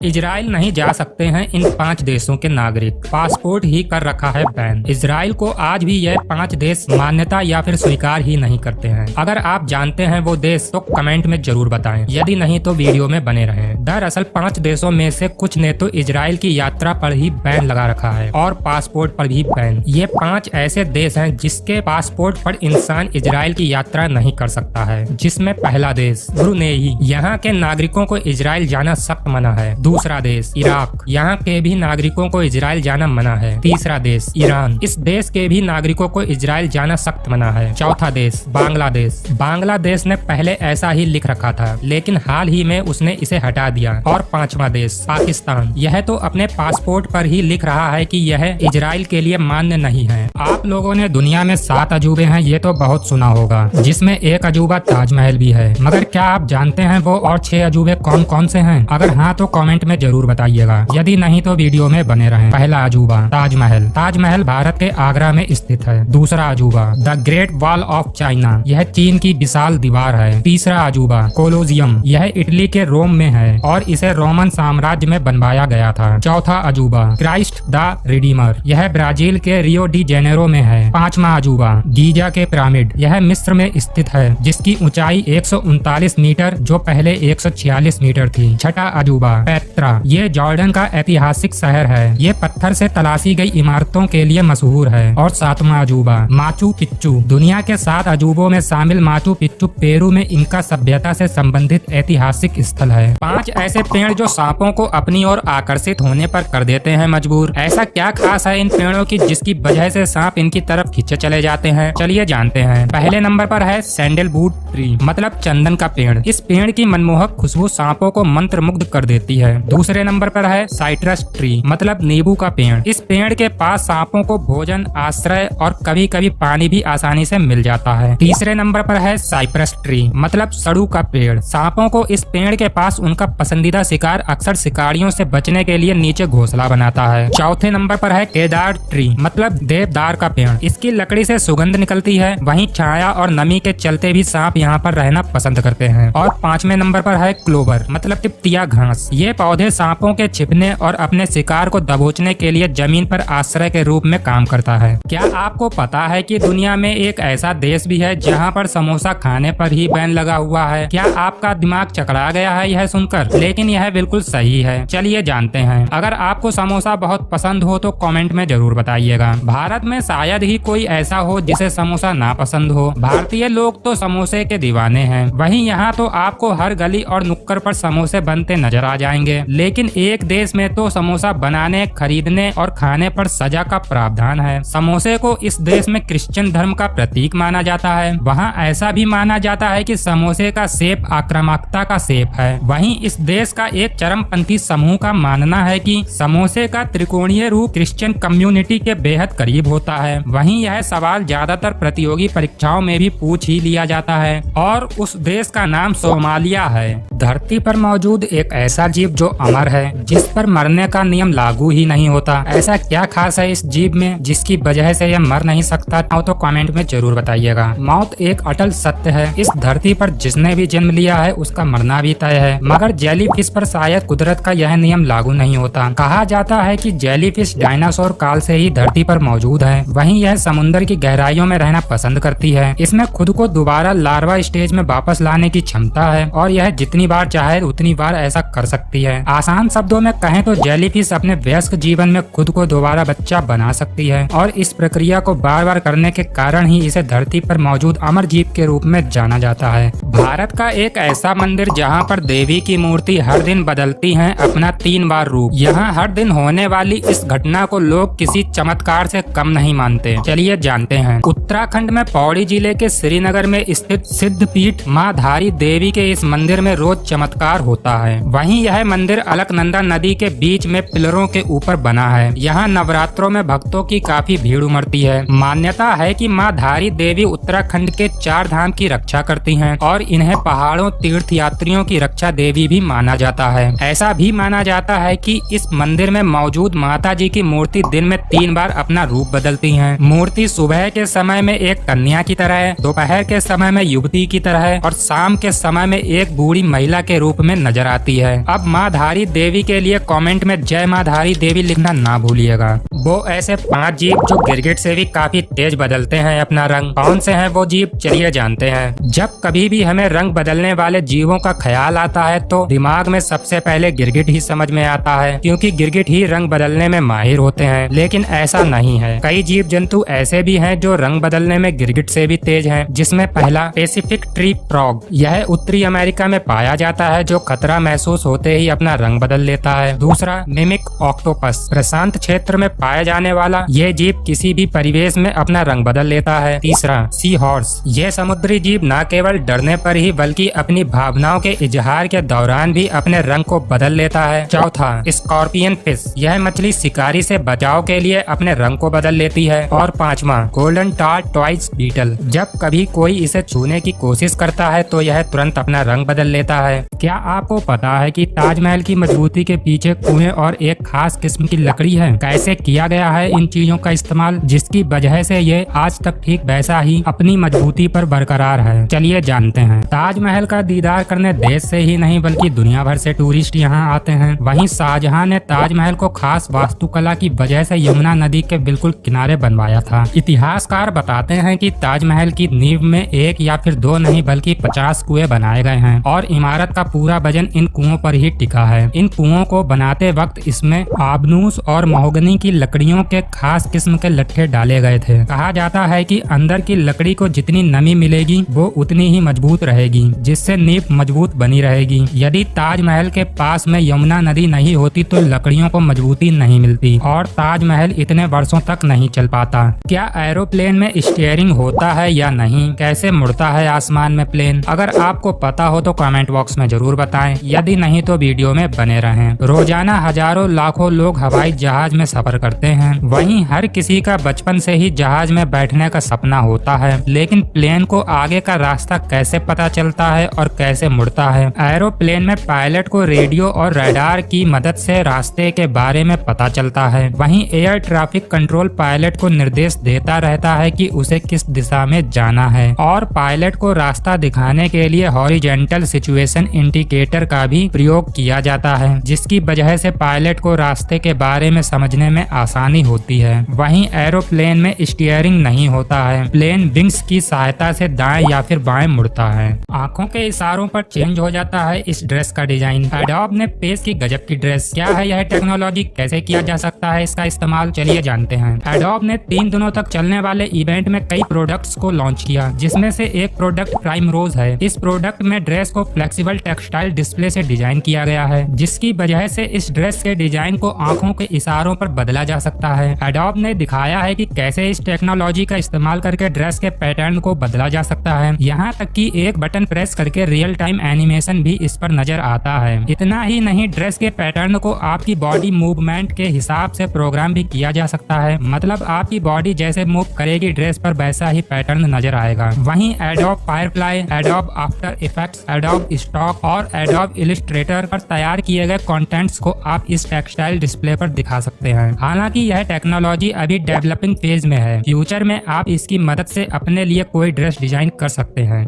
Israel नहीं जा सकते हैं इन 5 देशों के नागरिक, पासपोर्ट ही कर रखा है बैन। इजराइल को आज भी यह 5 देश मान्यता या फिर स्वीकार ही नहीं करते हैं। अगर आप जानते हैं वो देश तो कमेंट में जरूर बताएं, यदि नहीं तो वीडियो में बने रहें। दरअसल 5 देशों में से कुछ ने तो इजराइल की यात्रा पर ही बैन लगा रखा है और पासपोर्ट पर भी बैन। ये 5 ऐसे देश हैं जिसके पासपोर्ट पर इंसान इजराइल की यात्रा नहीं कर सकता है, जिसमें पहला देश ब्रुनेई, यहाँ के नागरिकों को इजराइल जाना सख्त मना है। दूसरा देश इराक, यहाँ के भी नागरिकों को इजराइल जाना मना है। तीसरा देश ईरान, इस देश के भी नागरिकों को इजराइल जाना सख्त मना है। चौथा देश बांग्लादेश, बांग्लादेश ने पहले ऐसा ही लिख रखा था लेकिन हाल ही में उसने इसे हटा दिया। और 5वां देश पाकिस्तान, यह तो अपने पासपोर्ट पर ही लिख रहा है कि यह इजराइल के लिए मान्य नहीं है। आप लोगों ने दुनिया में 7 अजूबे हैं ये तो बहुत सुना होगा, जिसमें एक अजूबा ताजमहल भी है, मगर क्या आप जानते हैं वो और 6 अजूबे कौन कौन से हैं? अगर हाँ तो कमेंट में जरूर बताइएगा, यदि नहीं तो वीडियो में बने रहें। पहला अजूबा ताजमहल, ताजमहल भारत के आगरा में स्थित है। दूसरा अजूबा the great wall of China, यह चीन की विशाल दीवार है। तीसरा अजूबा कोलोजियम, यह इटली के रोम में है और इसे रोमन साम्राज्य में बनवाया गया था। चौथा अजूबा क्राइस्ट द रिडीमर, यह ब्राजील के रियो डी जेनेरो में है। 5वां अजूबा गीजा के पिरामिड, यह मिस्र में स्थित है, जिसकी ऊंचाई 139 मीटर जो पहले 146 मीटर थी। छठा अजूबा पेट्रा, ये जॉर्डन का ऐतिहासिक शहर है, ये पत्थर से तलाशी गई इमारतों के लिए मशहूर है। और 7वां अजूबा माचू पिच्चू, दुनिया के 7 अजूबों में शामिल माचू पिच्चू पेरू में इनका सभ्यता से संबंधित ऐतिहासिक स्थल है। 5 ऐसे पेड़ जो सांपों को अपनी ओर आकर्षित होने पर कर देते हैं मजबूर। ऐसा क्या खास है इन पेड़ों की जिसकी वजह से सांप इनकी तरफ खींचे चले जाते हैं? चलिए जानते हैं। पहले नंबर पर है सैंडलवुड ट्री, मतलब चंदन का पेड़। इस पेड़ की मनमोहक खुशबू सांपों को मंत्रमुग्ध कर देती है। दूसरे नंबर पर है साइट्रस ट्री, मतलब नींबू का पेड़। इस पेड़ के पास सांपों को भोजन, आश्रय और कभी कभी पानी भी आसानी से मिल जाता है। तीसरे नंबर पर है साइप्रस ट्री, मतलब सड़ू का पेड़। सांपों को इस पेड़ के पास उनका पसंदीदा शिकार अक्सर शिकारियों से बचने के लिए नीचे घोंसला बनाता है। चौथे नंबर पर है केदार ट्री, मतलब देवदार का पेड़। इसकी लकड़ी से सुगंध निकलती है, वहीं छाया और नमी के चलते भी सांप यहाँ पर रहना पसंद करते हैं। और 5वें नंबर पर है क्लोवर, मतलब तिपतिया घास। ये पौधे सांपों के छिपने और अपने शिकार को दबोचने के लिए जमीन पर आश्रय के रूप में काम करता है। क्या आपको पता है कि दुनिया में एक ऐसा देश भी है जहां पर समोसा खाने पर ही बैन लगा हुआ है? क्या आपका दिमाग चकरा गया है यह सुनकर? लेकिन यह बिल्कुल सही है। चलिए जानते हैं। अगर आपको समोसा बहुत पसंद हो तो कमेंट में जरूर बताइएगा। भारत में शायद ही कोई ऐसा हो जिसे समोसा ना पसंद हो। भारतीय लोग तो समोसे के दीवाने हैं। वहीं यहाँ तो आपको हर गली और नुक्कड़ पर समोसे बनते नजर आ जाएंगे। लेकिन एक देश में तो समोसा बनाने, खरीदने और खाने पर सजा का प्रावधान है। समोसे को इस देश में क्रिश्चियन धर्म का प्रतीक माना जाता है। वहाँ ऐसा भी माना जाता है कि समोसे का शेप आक्रामकता का शेप है। वहीं इस देश का एक चरमपंथी समूह का मानना है कि समोसे का त्रिकोणीय रूप क्रिश्चियन कम्युनिटी के बेहद करीब होता है। वहीं यह सवाल ज्यादातर प्रतियोगी परीक्षाओं में भी पूछ ही लिया जाता है और उस देश का नाम सोमालिया है। धरती पर मौजूद एक ऐसा जीव जो अमर है, जिस पर मरने का नियम लागू ही नहीं होता। ऐसा क्या खास है इस जीव में जिसकी वजह से यह मर नहीं सकता? तो कमेंट में जरूर बताइएगा। मौत एक अटल सत्य है। इस धरती पर जिसने भी जन्म लिया है उसका मरना भी तय है, मगर जेलीफिश पर शायद कुदरत का यह नियम लागू नहीं होता। कहा जाता है कि जेलीफिश डायनासोर काल से ही धरती पर मौजूद है। वहीं यह समुद्र की गहराइयों में रहना पसंद करती है। इसमें खुद को दोबारा लार्वा स्टेज में वापस लाने की क्षमता है और यह जितनी बार चाहे उतनी बार ऐसा कर सकती है। आसान शब्दों में कहें तो जेलीफिश अपने वयस्क जीवन में खुद को दोबारा बच्चा बना सकती है और इस प्रक्रिया को बार बार करने के कारण ही इसे धरती पर मौजूद अमर जीव के रूप में जाना जाता है। भारत का एक ऐसा मंदिर जहां पर देवी की मूर्ति हर दिन बदलती है अपना 3 बार रूप। यहाँ हर दिन होने वाली इस घटना को लोग किसी चमत्कार से कम नहीं मानते। चलिए जानते हैं। उत्तराखंड में पौड़ी जिले के श्रीनगर में स्थित सिद्धपीठ माँ धारी देवी के इस मंदिर में रोज चमत्कार होता है। वहीं यह मंदिर अलकनंदा नदी के बीच में पिलरों के ऊपर बना है। यहाँ नवरात्रों में भक्तों की काफी भीड़ उमड़ती है। मान्यता है कि माँ धारी देवी उत्तराखंड के 4 धाम की रक्षा करती हैं और इन्हें पहाड़ों तीर्थ यात्रियों की रक्षा देवी भी माना जाता है। ऐसा भी माना जाता है कि इस मंदिर में मौजूद माता जी की मूर्ति दिन में 3 बार अपना रूप बदलती है। मूर्ति सुबह के समय में एक कन्या की तरह है, दोपहर के समय में युवती की तरह है और शाम के समय में एक बूढ़ी महिला के रूप में नजर आती है। अब माँ माधारी देवी के लिए कमेंट में जय माधारी देवी लिखना ना भूलिएगा। वो ऐसे 5 जीव जो गिरगिट से भी काफी तेज बदलते हैं अपना रंग, कौन से हैं वो जीव चलिए जानते हैं। जब कभी भी हमें रंग बदलने वाले जीवों का ख्याल आता है तो दिमाग में सबसे पहले गिरगिट ही समझ में आता है, क्योंकि गिरगिट ही रंग बदलने में माहिर होते हैं। लेकिन ऐसा नहीं है, कई जीव जंतु ऐसे भी हैं जो रंग बदलने में गिरगिट से भी तेज हैं, जिसमें पहला पैसिफिक ट्री फ्रॉग। यह उत्तरी अमेरिका में पाया जाता है, जो खतरा महसूस होते ही अपना रंग बदल लेता है। दूसरा मिमिक ऑक्टोपस, प्रशांत क्षेत्र में पाया जाने वाला ये जीव किसी भी परिवेश में अपना रंग बदल लेता है। तीसरा सी हॉर्स, ये समुद्री जीव न केवल डरने पर ही बल्कि अपनी भावनाओं के इजहार के दौरान भी अपने रंग को बदल लेता है। चौथा स्कॉर्पियन फिश, यह मछली शिकारी से बचाव के लिए अपने रंग को बदल लेती है। और पांचवा गोल्डन टॉर्टोइज बीटल, जब कभी कोई इसे छूने की कोशिश करता है तो यह तुरंत अपना रंग बदल लेता है। क्या आपको पता है कि ताजमहल की मजबूती के पीछे कुएं और एक खास किस्म की लकड़ी है? कैसे किया गया है इन चीजों का इस्तेमाल, जिसकी वजह से ये आज तक ठीक वैसा ही अपनी मजबूती पर बरकरार है? चलिए जानते हैं। ताजमहल का दीदार करने देश से ही नहीं बल्कि दुनिया भर से टूरिस्ट यहाँ आते हैं। वहीं शाहजहां ने ताजमहल को खास वास्तुकला की वजह से यमुना नदी के बिल्कुल किनारे बनवाया था। इतिहासकार बताते हैं कि ताजमहल की नींव में 1 या फिर 2 नहीं बल्कि 50 कुएं बनाए गए हैं और इमारत का पूरा वजन इन कुओं पर ही टिका है। इन कुओं को बनाते वक्त इसमें आबनूस और महोगनी की लकड़ियों के खास किस्म के लट्ठे डाले गए थे। कहा जाता है कि अंदर की लकड़ी को जितनी नमी मिलेगी वो उतनी ही मजबूत रहेगी, जिससे नींव मजबूत बनी रहेगी। यदि ताजमहल के पास में यमुना नदी नहीं होती तो लकड़ियों को मजबूती नहीं मिलती और ताजमहल इतने वर्षों तक नहीं चल पाता। क्या एरोप्लेन में स्टीयरिंग होता है या नहीं? कैसे मुड़ता है आसमान में प्लेन? अगर आपको पता हो तो कमेंट बॉक्स में जरूर बताएं, यदि नहीं तो वीडियो में बने रहें। रोजाना हजारों लाखों लोग हवाई जहाज में सफर करते हैं, वहीं हर किसी का बचपन से ही जहाज में बैठने का सपना होता है। लेकिन प्लेन को आगे का रास्ता कैसे पता चलता है और कैसे मुड़ता है? एरोप्लेन में पायलट को रेडियो और रडार की मदद से रास्ते के बारे में पता चलता है। वहीं एयर ट्रैफिक कंट्रोल पायलट को निर्देश देता रहता है कि उसे किस दिशा में जाना है और पायलट को रास्ता दिखाने के लिए हॉरिजॉन्टल सिचुएशन इंडिकेटर का भी प्रयोग किया जाता है, जिसकी वजह से पायलट को रास्ते के बारे में समझने में आसानी होती है। वहीं एरोप्लेन में स्टीयरिंग नहीं होता है, प्लेन विंग्स की सहायता से दाएं या फिर बाएं मुड़ता है। आंखों के इशारों पर चेंज हो जाता है इस ड्रेस का डिजाइन। एडोब ने पेश की गजब की ड्रेस। क्या है यह टेक्नोलॉजी, कैसे किया जा सकता है इसका इस्तेमाल, चलिए जानते हैं। एडोब ने 3 दिनों तक चलने वाले इवेंट में कई प्रोडक्ट्स को लॉन्च किया, जिसमें से एक प्रोडक्ट प्राइम रोज है। इस प्रोडक्ट में ड्रेस को फ्लेक्सिबल टेक्सटाइल डिस्प्ले से डिजाइन किया गया है, जिसकी वजह से इस ड्रेस के डिजाइन को आंखों के इशारों पर बदला जा सकता है। एडोब ने दिखाया है कि कैसे इस टेक्नोलॉजी का इस्तेमाल करके ड्रेस के पैटर्न को बदला जा सकता है। यहाँ तक कि एक बटन प्रेस करके रियल टाइम एनिमेशन भी इस पर नजर आता है। इतना ही नहीं, ड्रेस के पैटर्न को आपकी बॉडी मूवमेंट के हिसाब से प्रोग्राम भी किया जा सकता है। मतलब आपकी बॉडी जैसे मूव करेगी ड्रेस पर वैसा ही पैटर्न नजर आएगा। वहीं adobe Firefly, adobe after effects, adobe stock और एडोब इलस्ट्रेटर पर तैयार किए गए कंटेंट्स को आप इस टेक्सटाइल डिस्प्ले पर दिखा सकते हैं। हालांकि यह टेक्नोलॉजी अभी डेवलपिंग फेज में है। फ्यूचर में आप इसकी मदद से अपने लिए कोई ड्रेस डिजाइन कर सकते हैं।